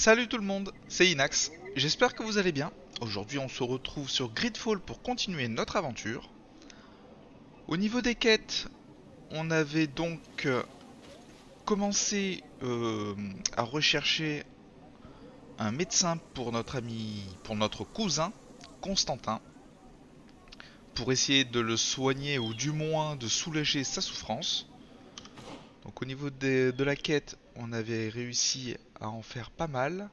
Salut tout le monde, c'est Inax. J'espère que vous allez bien. Aujourd'hui, on se retrouve sur GreedFall pour continuer notre aventure. Au niveau des quêtes, on avait donc commencé à rechercher un médecin pour notre ami, pour notre cousin Constantin, pour essayer de le soigner ou du moins de soulager sa souffrance. Donc au niveau de la quête, on avait réussi à en faire pas mal.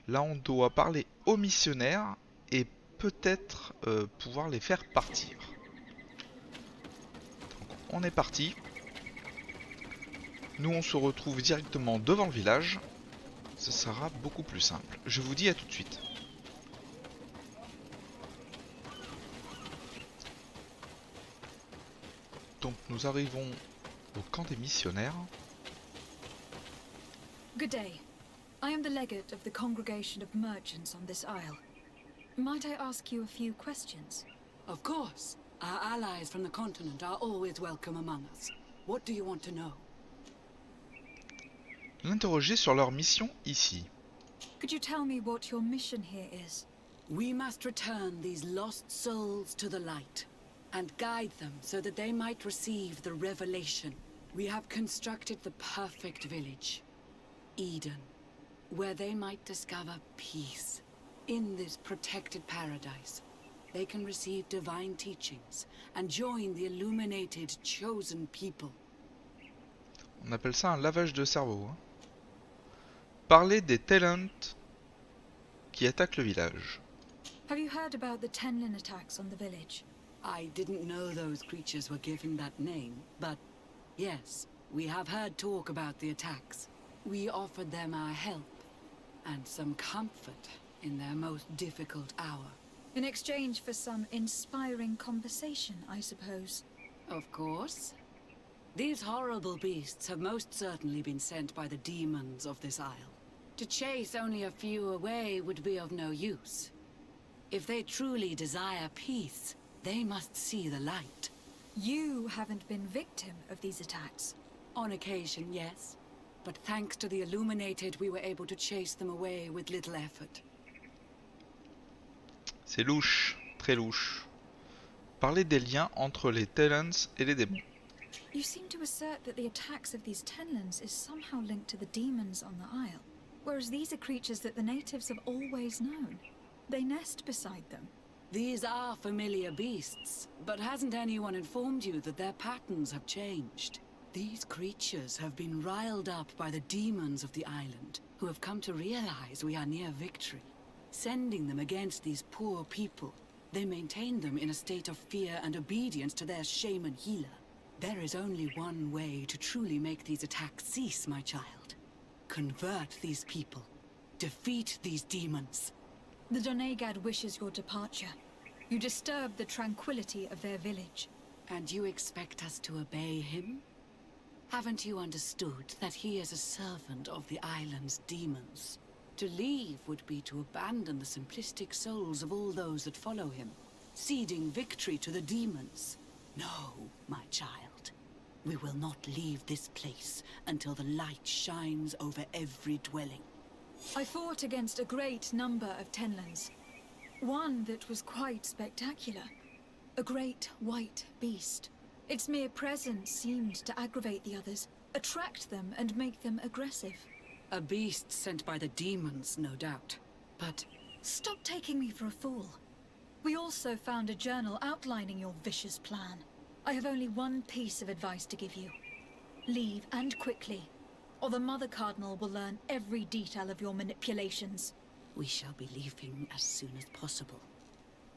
Là, on doit parler aux missionnaires et peut-être pouvoir les faire partir. Donc, on est parti. Nous, on se retrouve directement devant le village. Ce sera beaucoup plus simple. Je vous dis à tout de suite. Donc, nous arrivons au camp des missionnaires. Good day. I am the legate of the congregation of merchants on this isle. Might I ask you a few questions? Of course. Our allies from the continent are always welcome among us. What do you want to know? L'interroger sur leur mission ici. Could you tell me what your mission here is? We must return these lost souls to the light and guide them so that they might receive the revelation. We have constructed the perfect village, Eden, where they might discover peace. In this protected paradise, they can receive divine teachings and join the illuminated chosen people. On appelle ça un lavage de cerveau. Hein. Parler des talents qui attaquent le village. Have you heard about the Tenlin attacks on the village? I didn't know those creatures were given that name, but yes, we have heard talk about the attacks. We offered them our help and some comfort in their most difficult hour. In exchange for some inspiring conversation, I suppose. Of course. These horrible beasts have most certainly been sent by the demons of this isle. To chase only a few away would be of no use. If they truly desire peace, they must see the light. You haven't been victim of these attacks. On occasion, yes. But thanks to the Illuminated, we were able to chase them away with little effort. C'est louche, très louche. Parler des liens entre les talents et les démons. You seem to assert that the attacks of these Tenlins is somehow linked to the demons on the isle, whereas these are creatures that the natives have always known. They nest beside them. These are familiar beasts, but hasn't anyone informed you that their patterns have changed? These creatures have been riled up by the demons of the island, who have come to realize we are near victory. Sending them against these poor people, they maintain them in a state of fear and obedience to their shaman healer. There is only one way to truly make these attacks cease, my child. Convert these people. Defeat these demons. The Donegad wishes your departure. You disturb the tranquility of their village. And you expect us to obey him? Haven't you understood that he is a servant of the island's demons? To leave would be to abandon the simplistic souls of all those that follow him, ceding victory to the demons. No, my child. We will not leave this place until the light shines over every dwelling. I fought against a great number of Tenlins. One that was quite spectacular. A great white beast. Its mere presence seemed to aggravate the others, attract them and make them aggressive. A beast sent by the demons, no doubt. But stop taking me for a fool. We also found a journal outlining your vicious plan. I have only one piece of advice to give you. Leave, and quickly, or the Mother Cardinal will learn every detail of your manipulations. We shall be leaving as soon as possible.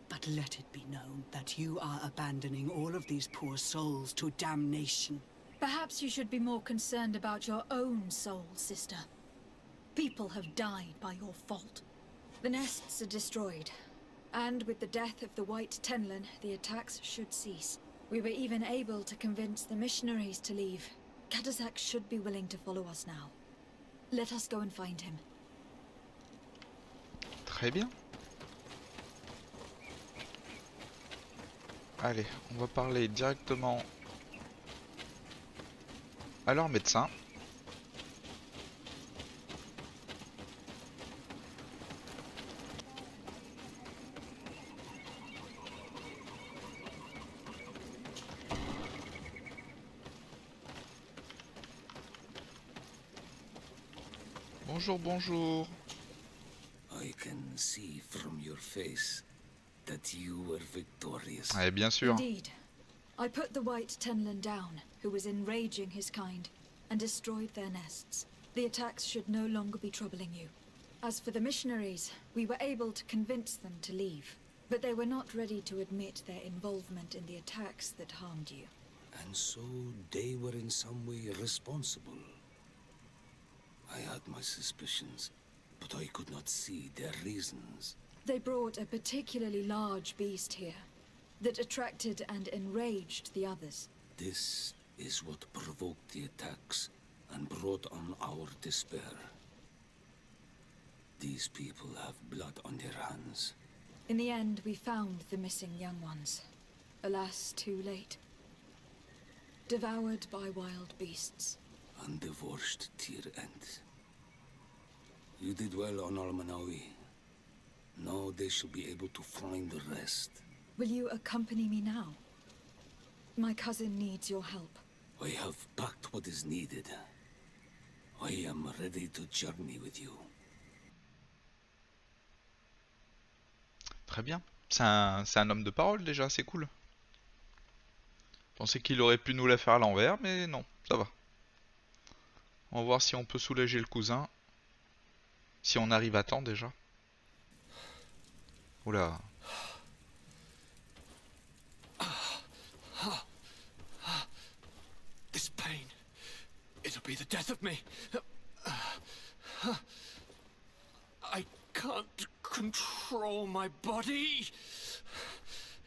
But let it be known that you are abandoning all of these poor souls to damnation. Perhaps you should be more concerned about your own soul, sister. People have died by your fault. The nests are destroyed. And with the death of the White Tenlin, the attacks should cease. We were even able to convince the missionaries to leave. Kadazak should be willing to follow us now. Let us go and find him. Très bien. Allez, on va parler directement à leur médecin. Bonjour, bonjour. I can see from your face that you were victorious. Eh bien sûr. Indeed. I put the White Tenlin down, who was enraging his kind, and destroyed their nests. The attacks should no longer be troubling you. As for the missionaries, we were able to convince them to leave, but they were not ready to admit their involvement in the attacks that harmed you. And so they were in some way responsible. I had my suspicions, but I could not see their reasons. They brought a particularly large beast here that attracted and enraged the others. This is what provoked the attacks and brought on our despair. These people have blood on their hands. In the end, we found the missing young ones. Alas, too late. Devoured by wild beasts. Undivorced tier end. You did well on Almanawi. Now they shall be able to find the rest. Will you accompany me now? My cousin needs your help. I have packed what is needed. I am ready to journey with you. Très bien. C'est un homme de parole déjà, c'est cool. Je pensais qu'il aurait pu nous la faire à l'envers, mais non, ça va. On va voir si on peut soulager le cousin. Si on arrive à temps déjà. Oula. This pain, it'll be the death of me. I can't control my body.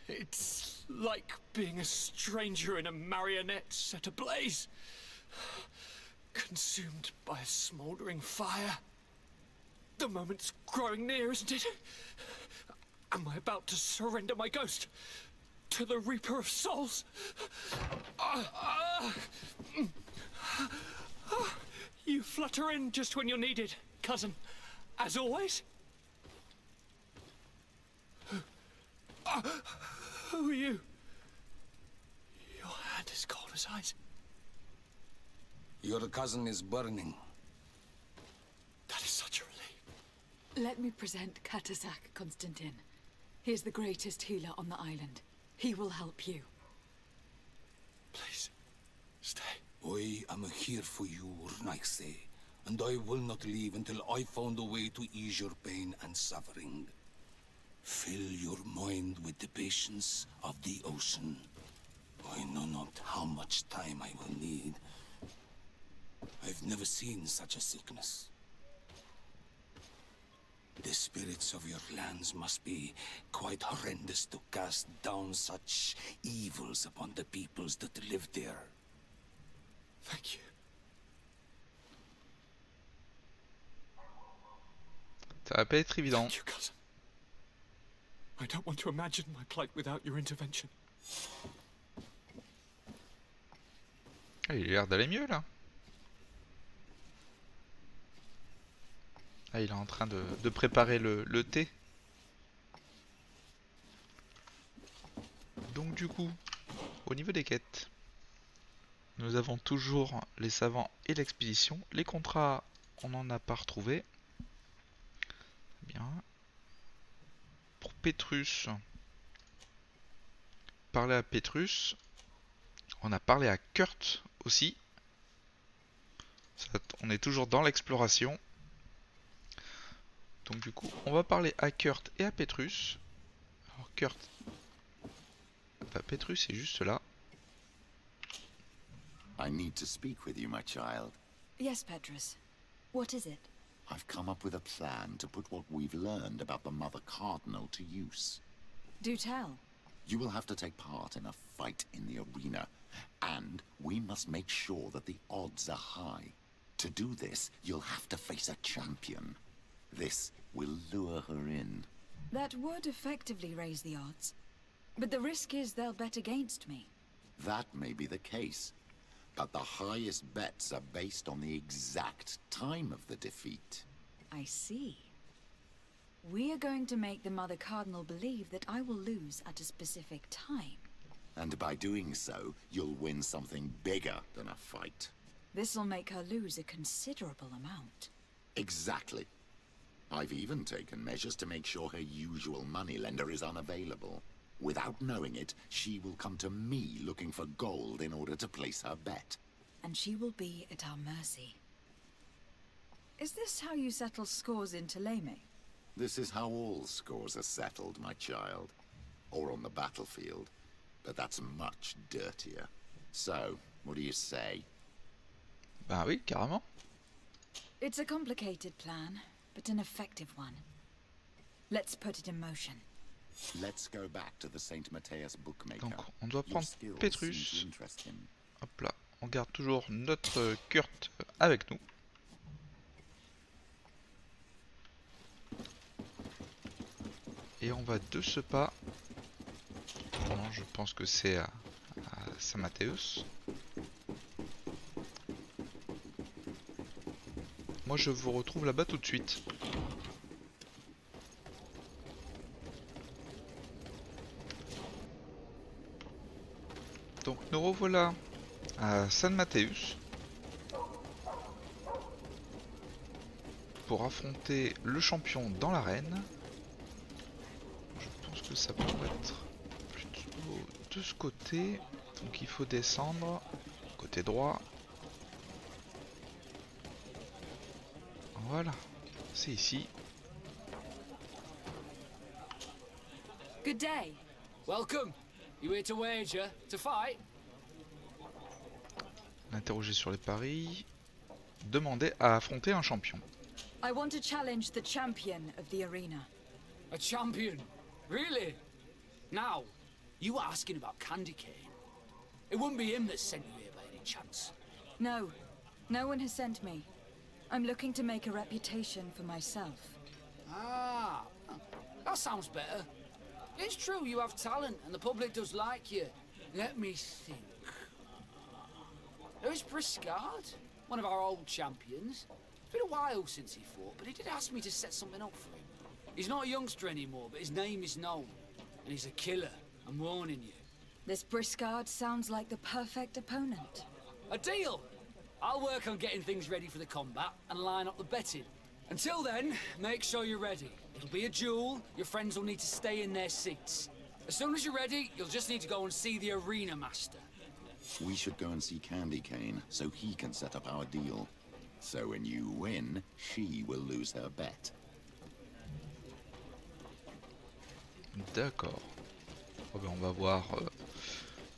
It's like being a stranger in a marionette set ablaze. Consumed by a smouldering fire. The moment's growing near, isn't it? Am I about to surrender my ghost to the Reaper of Souls? You flutter in just when you're needed, cousin. As always. Who are you? Your hand is cold as ice. Your cousin is burning. That is such a relief. Let me present Katazak Konstantin. He is the greatest healer on the island. He will help you. Please, stay. I am here for you, Urnaxe, and I will not leave until I found a way to ease your pain and suffering. Fill your mind with the patience of the ocean. I know not how much time I will need. I've never seen such a sickness. The spirits of your lands must be quite horrendous to cast down such evils upon the peoples that live there. Thank you. Ça va pas être évident. Thank you, cousin. I don't want to imagine my plight without your intervention. Ah, il a l'air d'aller mieux là. Ah, il est en train de préparer le thé. Donc du coup, au niveau des quêtes, nous avons toujours les savants et l'expédition. Les contrats, on n'en a pas retrouvé. Bien. Pour Petrus, parler à Petrus. On a parlé à Kurt aussi. On est toujours dans l'exploration. Donc du coup, on va parler à Kurt et à Petrus. Alors Kurt... Enfin, Petrus est juste là. I need to speak with you, my child. Yes, Petrus. What is it? I've come up with a plan to put what we've learned about the Mother Cardinal to use. Do tell. You will have to take part in a fight in the arena, and we must make sure that the odds are high. To do this, you'll have to face a champion. This will lure her in. That would effectively raise the odds. But the risk is they'll bet against me. That may be the case, but the highest bets are based on the exact time of the defeat. I see. We are going to make the Mother Cardinal believe that I will lose at a specific time. And by doing so, you'll win something bigger than a fight. This'll make her lose a considerable amount. Exactly. I've even taken measures to make sure her usual moneylender is unavailable. Without knowing it, she will come to me looking for gold in order to place her bet. And she will be at our mercy. Is this how you settle scores in Teleme? This is how all scores are settled, my child. Or on the battlefield. But that's much dirtier. So, what do you say? Bah oui, carrément. It's a complicated plan, but an effective one. Let's put it in motion. Let's go back to the Saint Matthias bookmaker. Donc on doit Your prendre skills Petrus. seem to interest him. Hop là, on garde toujours notre Kurt avec nous. Et on va de ce pas. Non, je pense que c'est à Saint-Mathéus. Moi je vous retrouve là-bas tout de suite. Donc nous revoilà à Saint-Mathéus pour affronter le champion dans l'arène. Je pense que ça pourrait être plutôt de ce côté. Donc il faut descendre côté droit. Voilà, c'est ici. Good day. Welcome. You here to wager? To fight? L'interroger sur les paris. Demander à affronter un champion. I want to challenge the champion of the arena. A champion? Really? Now, you were asking about Candy Cane. It wouldn't be him that sent you here by any chance. No, no one has sent me. I'm looking to make a reputation for myself. Ah, that sounds better. It's true you have talent and the public does like you. Let me think. There's Briscard, one of our old champions. It's been a while since he fought, but he did ask me to set something up for him. He's not a youngster anymore, but his name is known. And he's a killer, I'm warning you. This Briscard sounds like the perfect opponent. A deal! I'll work on getting things ready for the combat and line up the betting. Until then, make sure you're ready. It'll be a duel, your friends will need to stay in their seats. As soon as you're ready, you'll just need to go and see the arena master. We should go and see Candy Cane so he can set up our deal. So when you win, she will lose her bet. D'accord. Oh ben on va voir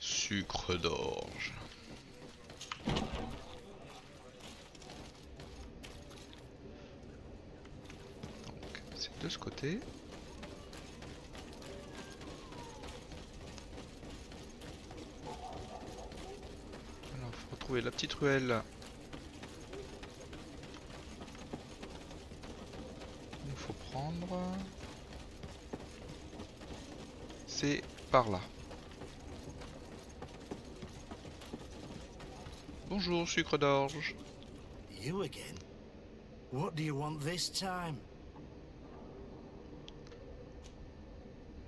sucre d'orge. Donc c'est de ce côté. Alors faut retrouver la petite ruelle. Il faut prendre. C'est par là. Bonjour, sucre d'orge. You again? What do you want this time?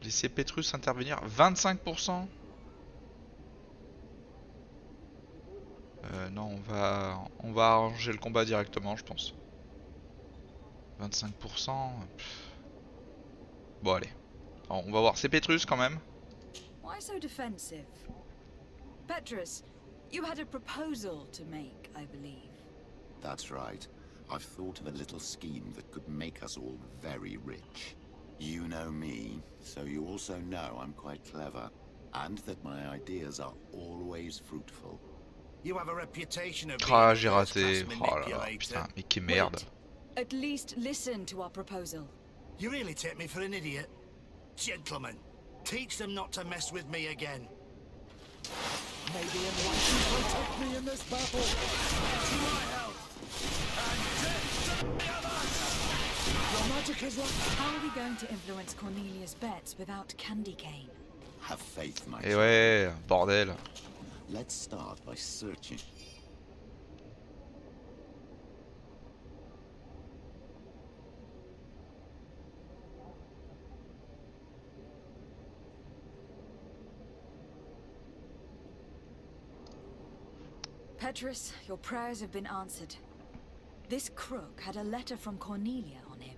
Laissez Petrus intervenir 25%. Non, on va arranger le combat directement, je pense. 25%. Bon, allez. Alors, on va voir. C'est Petrus quand même. Why so defensive? Petrus, you had a proposal to make, I believe. That's right. I've thought of a little scheme that could make us all very rich. You know me, so you also know I'm quite clever. And that my ideas are always fruitful. You have a reputation of Ah, being j'ai a raté. first-class Oh là là, manipulator. putain, mais quelle merde. At least listen to our proposal. You really take me for an idiot. Gentlemen, teach them not to mess with me again. Maybe enlightenment will take me in this battle. To my health. And death to the others! Your magic is like... How are we going to influence Cornelia's bets without Candy Cane? Have faith, my Et child. ouais, bordel. Let's start by searching. Petrus, your prayers have been answered. This crook had a letter from Cornelia on him,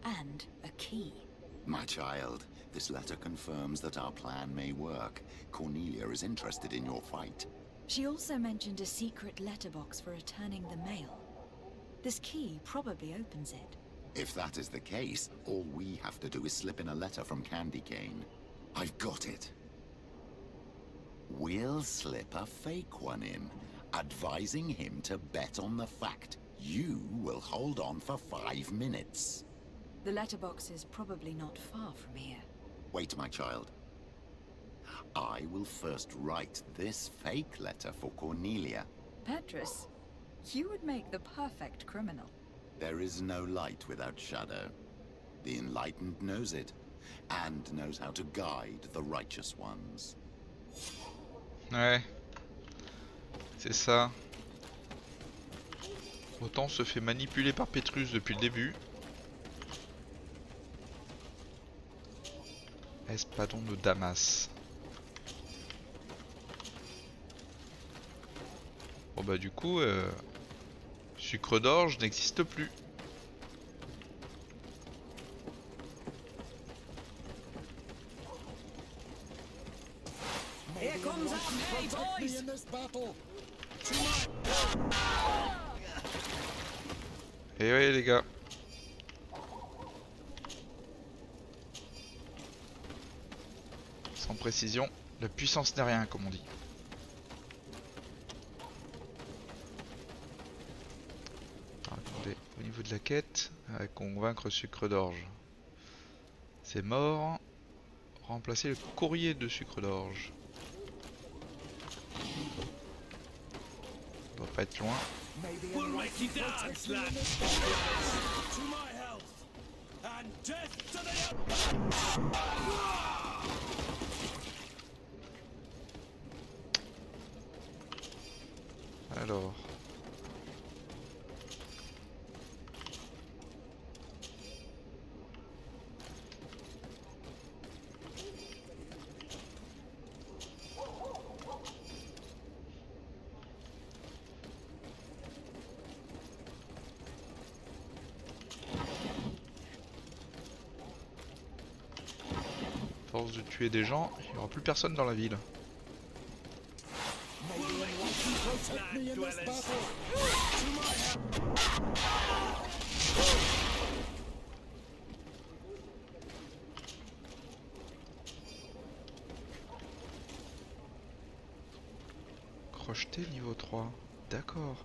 and a key. My child, this letter confirms that our plan may work. Cornelia is interested in your fight. She also mentioned a secret letterbox for returning the mail. This key probably opens it. If that is the case, all we have to do is slip in a letter from Candy Cane. I've got it. We'll slip a fake one in, advising him to bet on the fact you will hold on for 5 minutes. The letterbox is probably not far from here. Wait, my child. I will first write this fake letter for Cornelia. Petrus, you would make the perfect criminal. There is no light without shadow. The enlightened knows it, and knows how to guide the righteous ones. Ouais. C'est ça. Autant se fait manipuler par Petrus depuis le début. Espadon de Damas. Bon bah du coup, sucre d'orge n'existe plus. Here comes our pay, boys! in this battle. Et ouais les gars. Sans précision, la puissance n'est rien comme on dit. Attendez, au niveau de la quête, à convaincre sucre d'orge. C'est mort. Remplacer le courrier de sucre d'orge. Doit pas être loin. We'll make you dance, lad. To my health and death to the. Alors. Force de tuer des gens, il n'y aura plus personne dans la ville. Crocheté niveau 3. D'accord.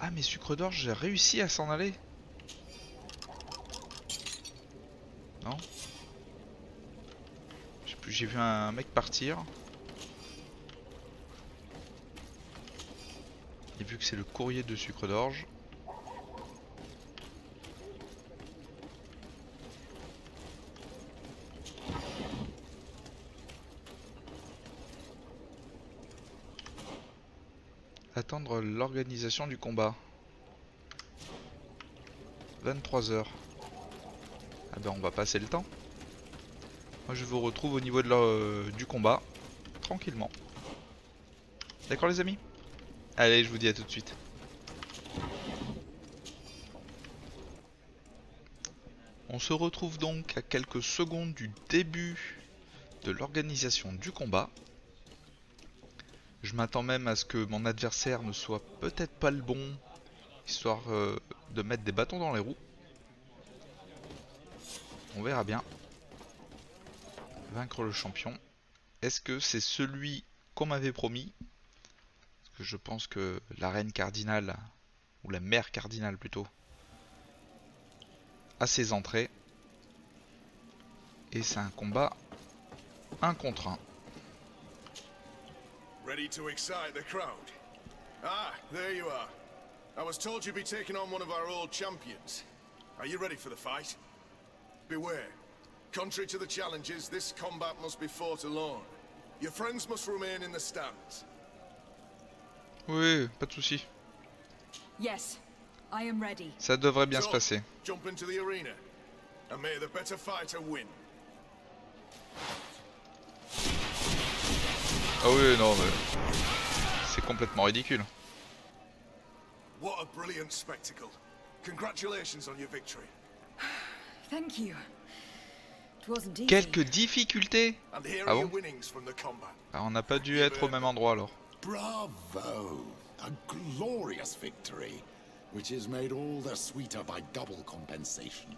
Ah mais sucre d'orge, j'ai réussi à s'en aller. Non? Je sais plus, j'ai vu un mec partir. Et vu que c'est le courrier de sucre d'orge. Attendre l'organisation du combat. 23 h. Ah ben on va passer le temps. Moi je vous retrouve au niveau de du combat. Tranquillement. D'accord les amis? Allez, je vous dis à tout de suite. On se retrouve donc à quelques secondes du début de l'organisation du combat. Je m'attends même à ce que mon adversaire ne soit peut-être pas le bon, histoire de mettre des bâtons dans les roues. On verra bien. Vaincre le champion. Est-ce que c'est celui qu'on m'avait promis? Parce que je pense que la reine cardinale, ou la mère cardinale plutôt, a ses entrées. Et c'est un combat 1 contre 1. Ready to excite the crowd? Ah, there you are. I was told you'd be taking on one of our old champions. Are you ready for the fight? Beware. Contrary to the challenges, this combat must be fought alone. Your friends must remain in the stands. Oui, pas de souci. Yes, I am ready. Ça devrait bien se passer. Jump into the arena, and may the better fighter win. Ah oui, non, mais c'est complètement ridicule. What a brilliant spectacle. Congratulations on your victory. Thank you. It wasn't easy. Quelques difficultés. And here Ah are your bon? winnings from the combat. Ah, on n'a pas dû être au même endroit alors. Bravo! A glorious victory, which is made all the sweeter by double compensation.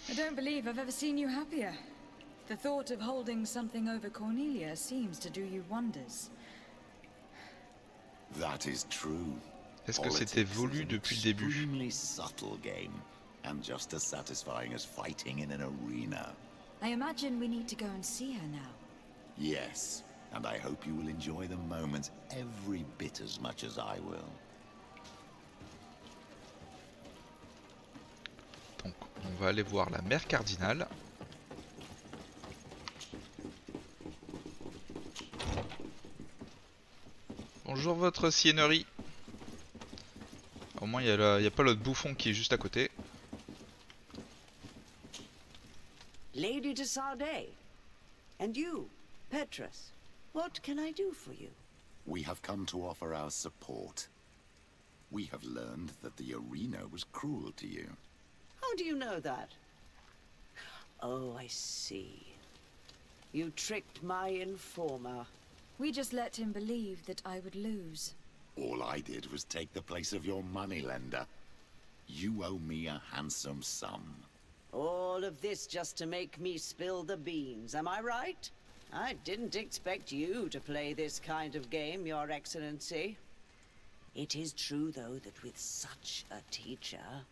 I don't believe I've ever seen you happier. The thought of holding something over Cornelia seems to do you wonders. That is true. Est-ce que c'était voulu depuis le début? Extremely subtle game, and just as satisfying as fighting in an arena. I imagine we need to go and see her now. Yes, and I hope you will enjoy the moments every bit as much as I will. Donc, on va aller voir la mère cardinale. Bonjour votre siennerie. Au moins il y a pas l'autre bouffon qui est juste à côté. Lady de Sardet. And you, Petrus. What can I do for you? We have come to offer our support. We have learned that the arena was cruel to you. How do you know that? Oh, I see. You tricked my informer. We just let him believe that I would lose. All I did was take the place of your moneylender. You owe me a handsome sum. All of this just to make me spill the beans, am I right? I didn't expect you to play this kind of game, Your Excellency. It is true, though, that with such a teacher...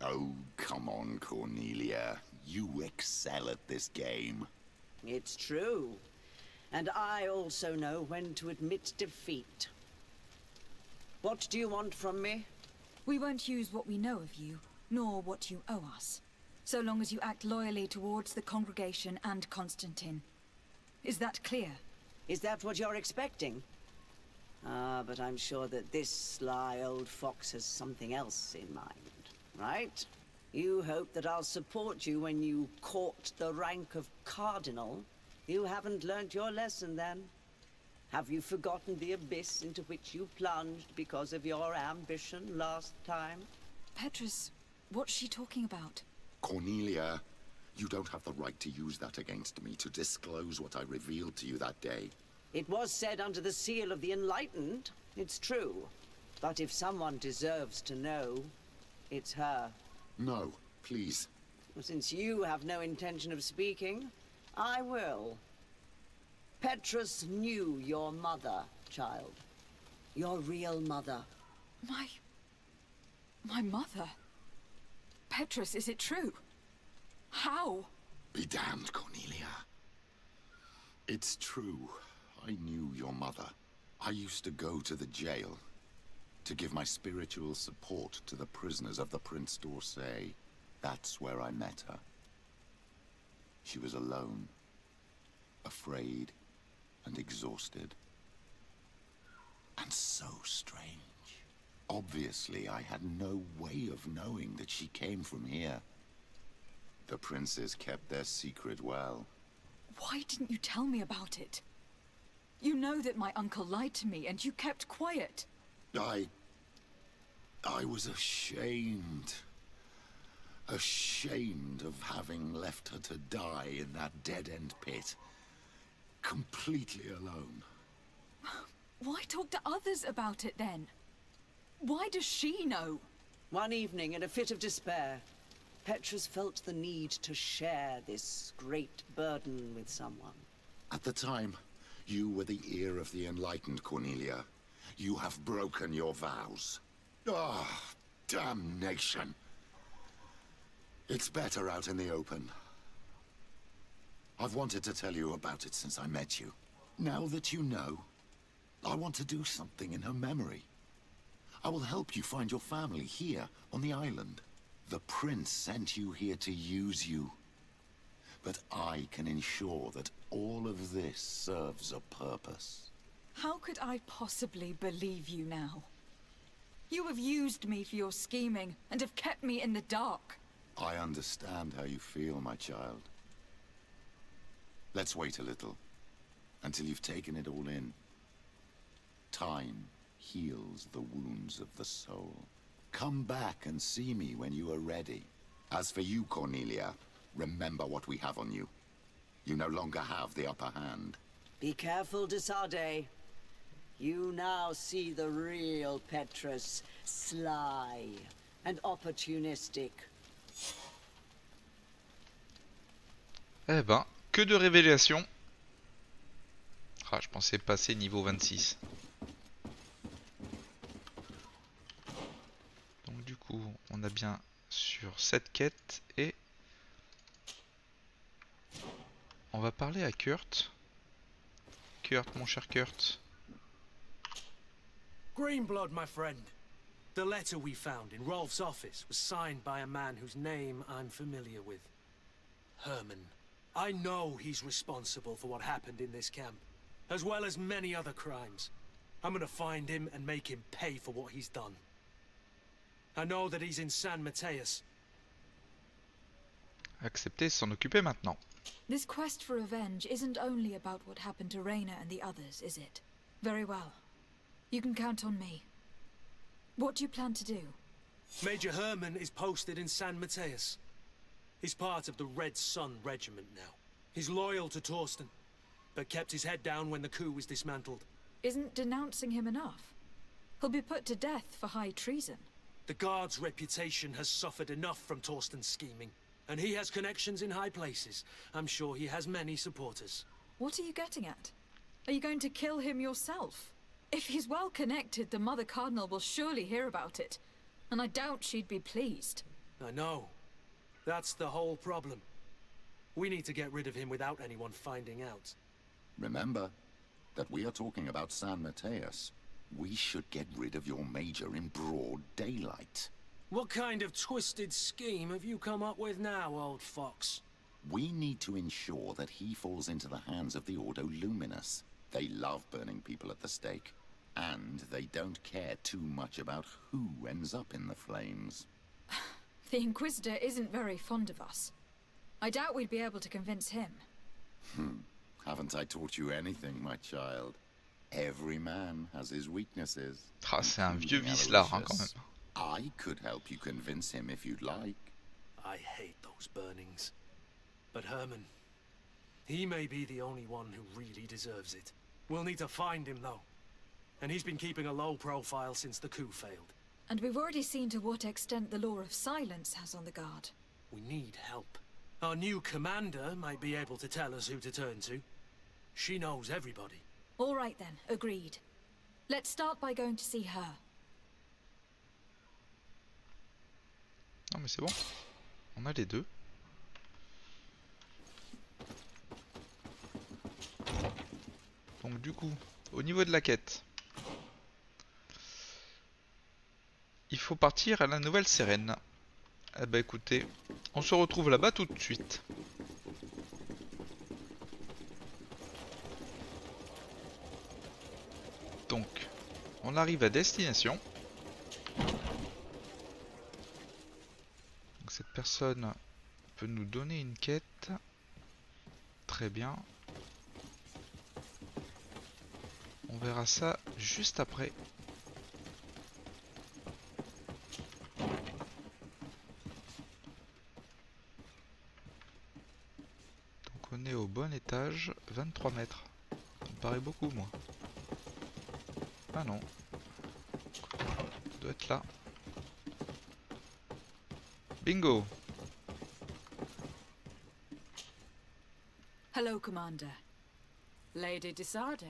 Oh, come on, Cornelia. You excel at this game. It's true. And I also know when to admit defeat. What do you want from me? We won't use what we know of you, nor what you owe us, so long as you act loyally towards the congregation and Constantine. Is that clear? Is that what you're expecting? Ah, but I'm sure that this sly old fox has something else in mind, right? You hope that I'll support you when you court the rank of cardinal. You haven't learnt your lesson, then? Have you forgotten the abyss into which you plunged because of your ambition last time? Petrus, what's she talking about? Cornelia, you don't have the right to use that against me, to disclose what I revealed to you that day. It was said under the seal of the Enlightened, it's true. But if someone deserves to know, it's her. No, please. Well, since you have no intention of speaking, I will. Petrus knew your mother, child. Your real mother. My mother? Petrus, is it true? How? Be damned, Cornelia. It's true. I knew your mother. I used to go to the jail to give my spiritual support to the prisoners of the Prince d'Orsay. That's where I met her. She was alone, afraid, and exhausted. And so strange. Obviously, I had no way of knowing that she came from here. The princes kept their secret well. Why didn't you tell me about it? You know that my uncle lied to me, and you kept quiet. I was ashamed. Ashamed of having left her to die in that dead-end pit. Completely alone. Why talk to others about it, then? Why does she know? One evening, in a fit of despair, Petrus felt the need to share this great burden with someone. At the time, you were the ear of the enlightened, Cornelia. You have broken your vows. Ah, damnation. It's better out in the open. I've wanted to tell you about it since I met you. Now that you know, I want to do something in her memory. I will help you find your family here on the island. The prince sent you here to use you. But I can ensure that all of this serves a purpose. How could I possibly believe you now? You have used me for your scheming and have kept me in the dark. I understand how you feel, my child. Let's wait a little, until you've taken it all in. Time heals the wounds of the soul. Come back and see me when you are ready. As for you, Cornelia, remember what we have on you. You no longer have the upper hand. Be careful, Desade. You now see the real Petrus, sly and opportunistic. Eh ben, que de révélations. Ah, je pensais passer niveau 26. Donc du coup, on a bien sur cette quête et on va parler à Kurt. Kurt, mon cher Kurt. Greenblood, my friend. The letter we found in Rolf's office was signed by a man whose name I'm familiar with. Herman. I know he's responsible for what happened in this camp, as well as many other crimes. I'm gonna find him and make him pay for what he's done. I know that he's in San Mateus. Accepter s'en occuper maintenant. This quest for revenge isn't only about what happened to Reyna and the others, is it? Very well. You can count on me. What do you plan to do? Major Herman is posted in San Mateus. He's part of the Red Sun Regiment now. He's loyal to Torsten, but kept his head down when the coup was dismantled. Isn't denouncing him enough? He'll be put to death for high treason. The Guard's reputation has suffered enough from Torsten's scheming, and he has connections in high places. I'm sure he has many supporters. What are you getting at? Are you going to kill him yourself? If he's well connected, the Mother Cardinal will surely hear about it, and I doubt she'd be pleased. I know. That's the whole problem. We need to get rid of him without anyone finding out. Remember that we are talking about San Mateus. We should get rid of your major in broad daylight. What kind of twisted scheme have you come up with now, old fox? We need to ensure that he falls into the hands of the Ordo Luminous. They love burning people at the stake, and they don't care too much about who ends up in the flames. The Inquisitor isn't very fond of us. I doubt we'd be able to convince him. Haven't I taught you anything, my child? Every man has his weaknesses. Ah, c'est un vieux vicelard, hein, quand même. I could help you convince him if you'd like. I hate those burnings. But Herman, he may be the only one who really deserves it. We'll need to find him, though. And he's been keeping a low profile since the coup failed. And we've already seen to what extent the law of silence has on the Guard. We need help. Our new commander might be able to tell us who to turn to. She knows everybody. All right then, agreed. Let's start by going to see her. Non mais c'est bon. On a les deux. Donc du coup, au niveau de la quête, il faut partir à la Nouvelle Sérène. Eh ben écoutez, on se retrouve là-bas tout de suite. Donc, on arrive à destination. Donc, cette personne peut nous donner une quête. Très bien. On verra ça juste après. Donc on est au bon étage, 23 mètres. Ça me paraît beaucoup, moi. Ah non. Ça doit être là. Bingo! Hello, Commander. Lady Desade.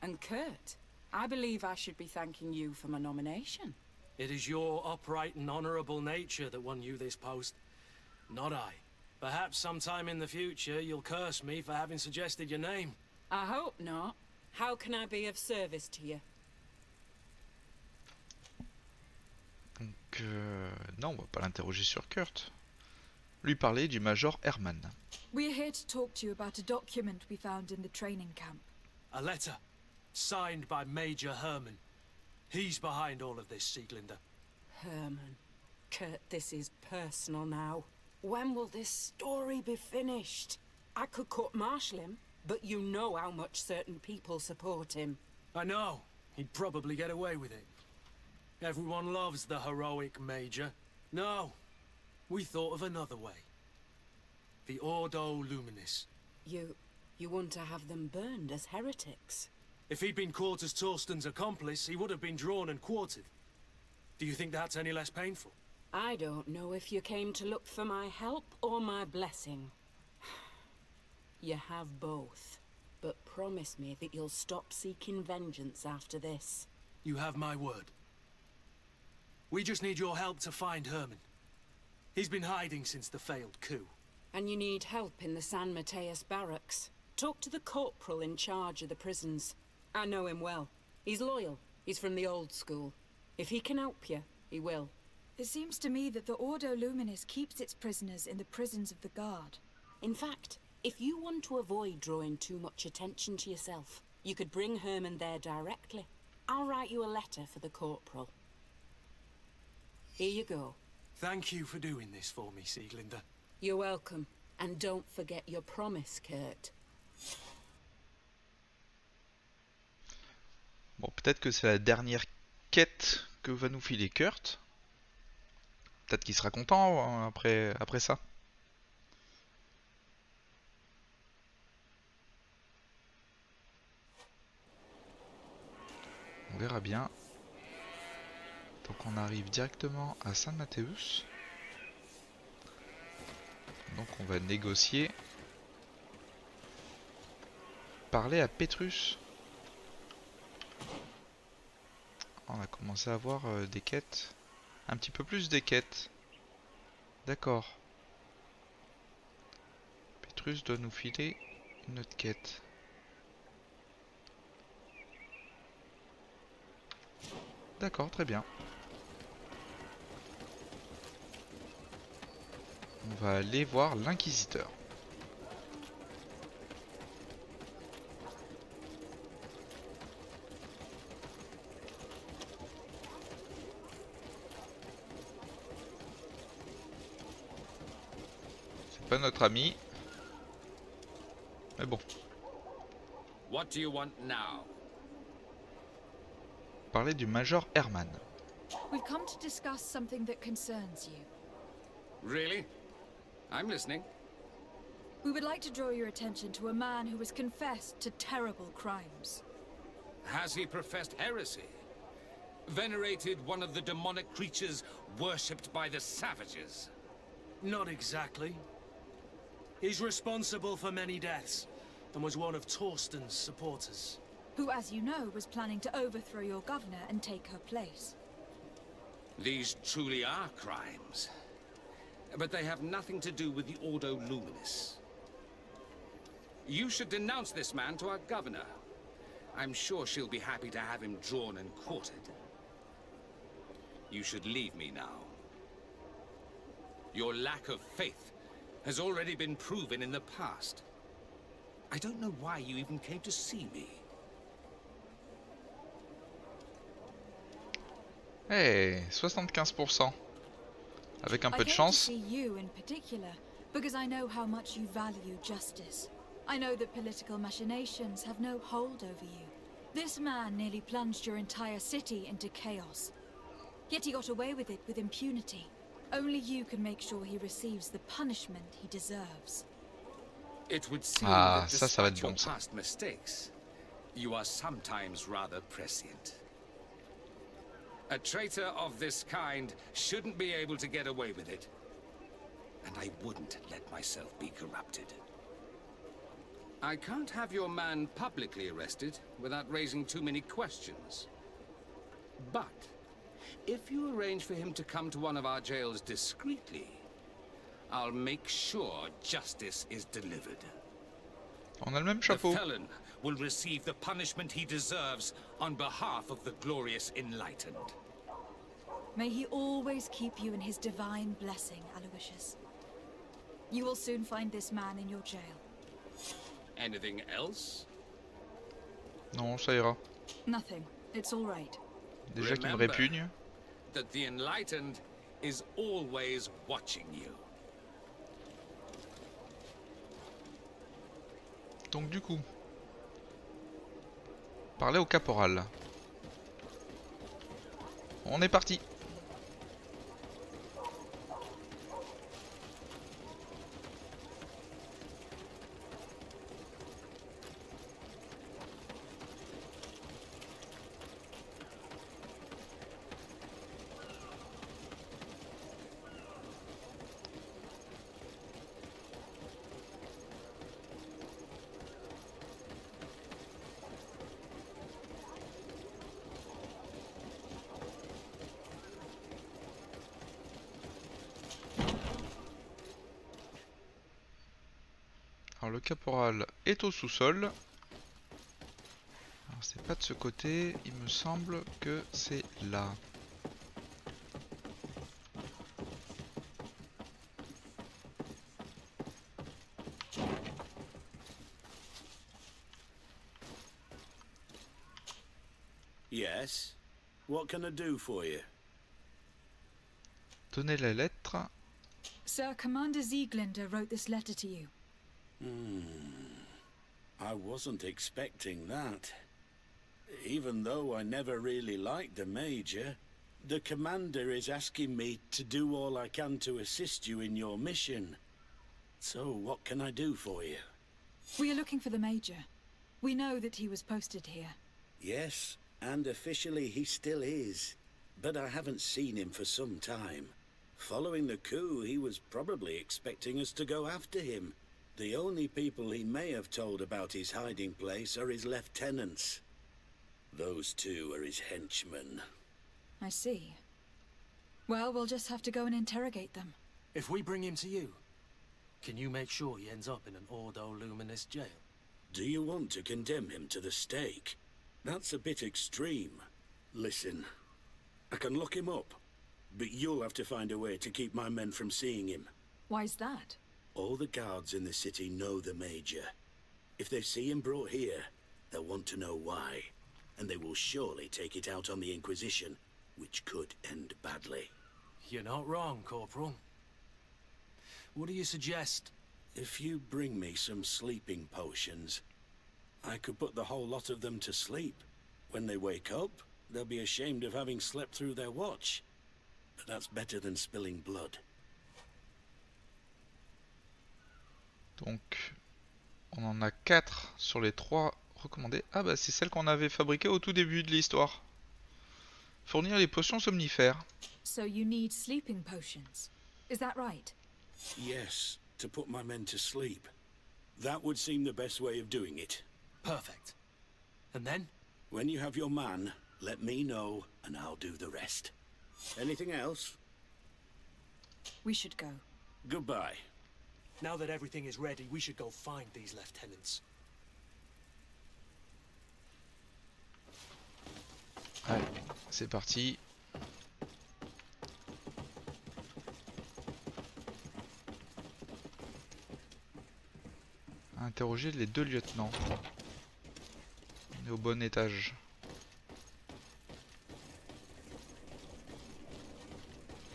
And Kurt. I believe I should be thanking you for my nomination. It is your upright and honorable nature that won you this post, not I. Perhaps sometime in the future you'll curse me for having suggested your name. I hope not. How can I be of service to you? Donc, non, on va pas l'interroger sur Kurt. Lui parler du Major Herman. We're here to talk to you about a document we found in the training camp. A letter, signed by Major Herman. He's behind all of this, Sieglinder. Herman. Kurt, this is personal now. When will this story be finished? I could court-martial him, but you know how much certain people support him. I know. He'd probably get away with it. Everyone loves the heroic Major. No, we thought of another way. The Ordo Luminis. You want to have them burned as heretics? If he'd been caught as Torsten's accomplice, he would have been drawn and quartered. Do you think that's any less painful? I don't know if you came to look for my help or my blessing. You have both. But promise me that you'll stop seeking vengeance after this. You have my word. We just need your help to find Herman. He's been hiding since the failed coup. And you need help in the San Mateus barracks. Talk to the corporal in charge of the prisons. I know him well. He's loyal. He's from the old school. If he can help you, he will. It seems to me that the Ordo Luminis keeps its prisoners in the prisons of the Guard. In fact, if you want to avoid drawing too much attention to yourself, you could bring Herman there directly. I'll write you a letter for the corporal. Here you go. Thank you for doing this for me, Sieglinde. You're welcome. And don't forget your promise, Kurt. Bon, peut-être que c'est la dernière quête que va nous filer Kurt. Peut-être qu'il sera content après ça. On verra bien. Donc on arrive directement à San Mateus. Donc on va négocier. Parler à Petrus. On a commencé à avoir des quêtes. Un petit peu plus des quêtes. D'accord. Petrus doit nous filer une autre quête. D'accord, très bien. On va aller voir l'inquisiteur. C'est pas notre ami. Mais bon. What do you want now? Parler du Major Herman. We've come to discuss something that concerns you. Really? I'm listening. We would like to draw your attention to a man who has confessed to terrible crimes. Has he professed heresy? Venerated one of the demonic creatures worshipped by the savages? Not exactly. He's responsible for many deaths, and was one of Torsten's supporters. Who, as you know, was planning to overthrow your governor and take her place. These truly are crimes. But they have nothing to do with the Ordo Luminis. You should denounce this man to our governor. I'm sure she'll be happy to have him drawn and quartered. You should leave me now. Your lack of faith has already been proven in the past. I don't know why you even came to see me. Hey, 75%. Avec un peu de chance. I came to see you in particular, because I know how much you value justice. I know that political machinations have no hold over you. This man nearly plunged your entire city into chaos. Yet he got away with it with impunity. Only you can make sure he receives the punishment he deserves. It would seem Ah, that ça va être despite your bon, ça. past mistakes, you are sometimes rather prescient. A traitor of this kind shouldn't be able to get away with it. And I wouldn't let myself be corrupted. I can't have your man publicly arrested without raising too many questions. But if you arrange for him to come to one of our jails discreetly, I'll make sure justice is delivered. On a le même The chapeau. felon will receive the punishment he deserves on behalf of the glorious enlightened. May he always keep you in his divine blessing, Aloysius. You will soon find this man in your jail. Anything else? Non, ça ira. Nothing. It's all right. Déjà qu'il me Remember répugne. that the enlightened is always watching you. Donc du coup, parler au caporal. on est parti. Alors le caporal est au sous-sol. Alors c'est pas de ce côté, il me semble que c'est là. Yes. What can I do for you? Donnez la lettre. Sir, Commander Sieglinde wrote this letter to you. I wasn't expecting that. Even though I never really liked the Major, the Commander is asking me to do all I can to assist you in your mission. So, what can I do for you? We are looking for the Major. We know that he was posted here. Yes, and officially he still is. But I haven't seen him for some time. Following the coup, he was probably expecting us to go after him. The only people he may have told about his hiding place are his lieutenants. Those two are his henchmen. I see. Well, we'll just have to go and interrogate them. If we bring him to you, can you make sure he ends up in an Ordo Luminous jail? Do you want to condemn him to the stake? That's a bit extreme. Listen, I can lock him up, but you'll have to find a way to keep my men from seeing him. Why's that? All the guards in the city know the Major. If they see him brought here, they'll want to know why. And they will surely take it out on the Inquisition, which could end badly. You're not wrong, Corporal. What do you suggest? If you bring me some sleeping potions, I could put the whole lot of them to sleep. When they wake up, they'll be ashamed of having slept through their watch. But that's better than spilling blood. Donc, on en a 4 sur les 3 recommandées. Ah bah c'est celle qu'on avait fabriquée au tout début de l'histoire. Fournir les potions somnifères. So you need sleeping potions. Is that right? Yes, to put my men to sleep. That would seem the best way of doing it. Perfect. And then? When you have your man, let me know and I'll do the rest. Anything else? We should go. Goodbye. Now that everything is ready, we should go find these lieutenants. Allez, c'est parti. Interroger les 2 lieutenants. On est au bon étage.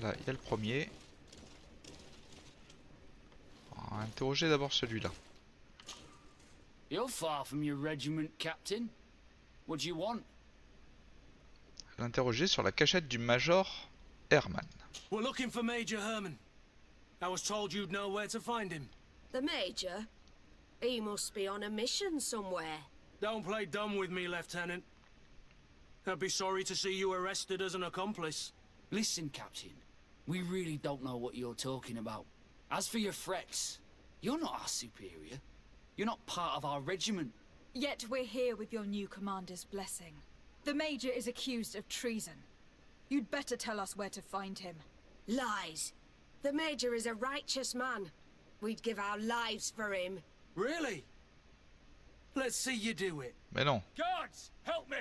Là, il y a le premier. On va interroger d'abord celui-là. You're far from your regiment, Captain. What do you want? L'interroger sur la cachette du Major Herman. We're looking for Major Herman. I was told you'd know where to find him. The Major? He must be on a mission somewhere. Don't play dumb with me, Lieutenant. I'd be sorry to see you arrested as an accomplice. Listen, Captain. We really don't know what you're talking about. As for your threats, you're not our superior. You're not part of our regiment. Yet we're here with your new commander's blessing. The Major is accused of treason. You'd better tell us where to find him. Lies. The Major is a righteous man. We'd give our lives for him. Really? Let's see you do it. Mais non. Guards, help me!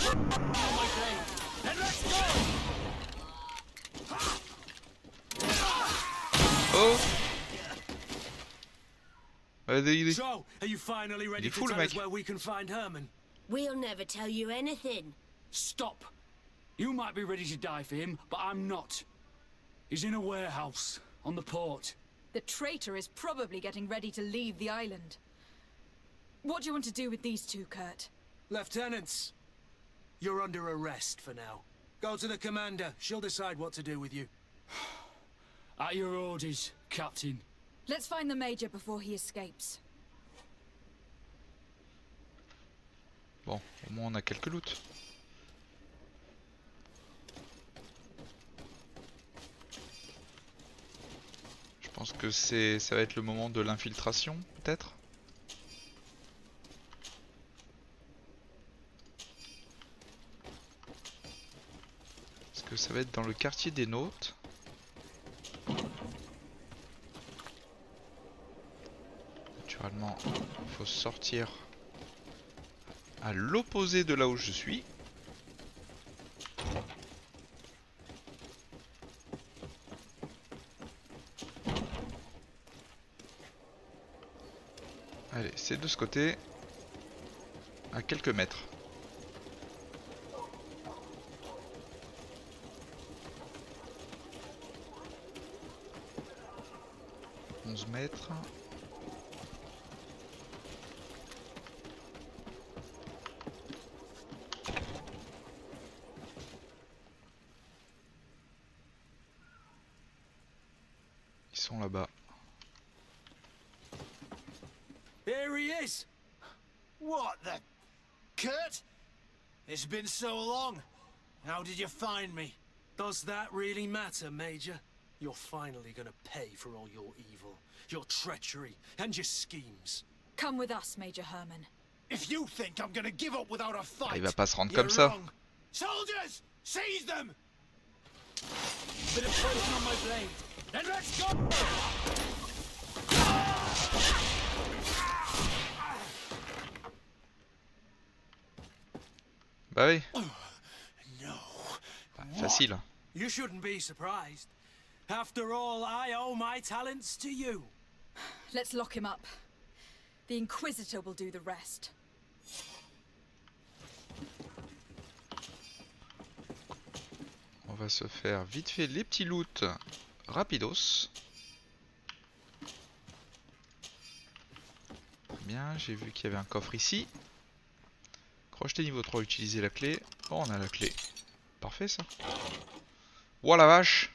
My day. Then let's go! Oh! So, are you finally ready to tell us where we can find Herman? We'll never tell you anything. Stop! You might be ready to die for him, but I'm not. He's in a warehouse, on the port. The traitor is probably getting ready to leave the island. What do you want to do with these two, Kurt? Lieutenants, You're under arrest for now. Go to the commander. She'll decide what to do with you. At your orders, Captain. Let's find the Major before he escapes. Bon, au moins on a quelques loots. Je pense que ça va être le moment de l'infiltration, peut-être. Est-ce que ça va être dans le quartier des Nôtes? Naturellement, il faut sortir à l'opposé de là où je suis. Allez, c'est de ce côté, à quelques mètres. 11 mètres. Ils sont là-bas. Here he is! What the... Kurt? It's been so long. How did you find me? Does that really matter, Major? You're finally gonna pay for all your evil, your treachery, and your schemes. Come with us, Major Herman. If you think I'm gonna give up without a fight, Il va pas se rendre you're comme ça. wrong. Soldiers, seize them! Bit of poison on my blade. Then let's go! Bah oui. No. Bah, facile. You shouldn't be surprised. After all, I owe my talents to you. Let's lock him up. The Inquisitor will do the rest. On va se faire vite fait les petits loots rapidos. Bien, j'ai vu qu'il y avait un coffre ici. Crocheté niveau 3, utiliser la clé. Oh, on a la clé. Parfait ça. Oh la vache.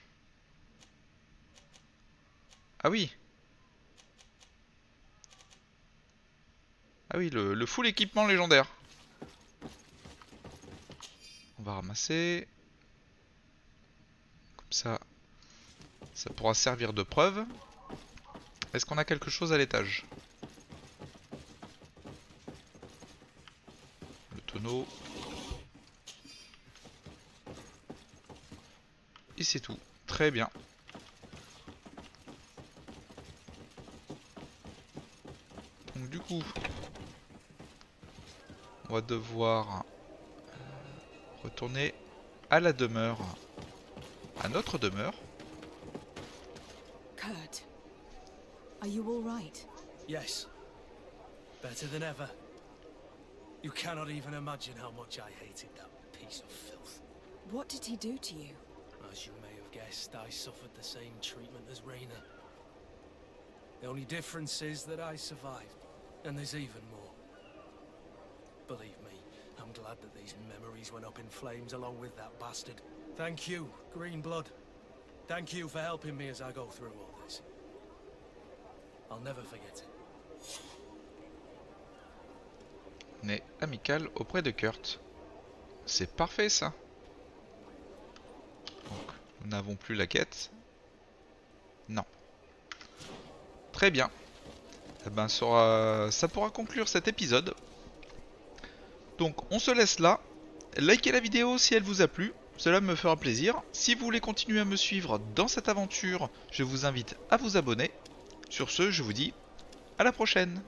Ah oui. Ah oui, le full équipement légendaire. On va ramasser. Comme ça, ça pourra servir de preuve. Est-ce qu'on a quelque chose à l'étage? Le tonneau. Et c'est tout. Très bien. Donc du coup, on va devoir retourner à la demeure, à notre demeure. Kurt, are you all right? Yes. Better than ever. You cannot even imagine how much I hated that piece of filth. What did he do to you? As you may have guessed, I suffered the same treatment as Raina. The only difference is that I survived, and there's even more. Believe me, I'm glad that these memories went up in flames along with that bastard. Thank you, Green Blood. Thank you for helping me as I go through all this. I'll never forget it. On est amical auprès de Kurt. C'est parfait ça. Donc, nous n'avons plus la quête. Non. Très bien. Eh ben, ça pourra conclure cet épisode. Donc on se laisse là. Likez la vidéo si elle vous a plu. Cela me fera plaisir. Si vous voulez continuer à me suivre dans cette aventure, je vous invite à vous abonner. Sur ce, je vous dis à la prochaine.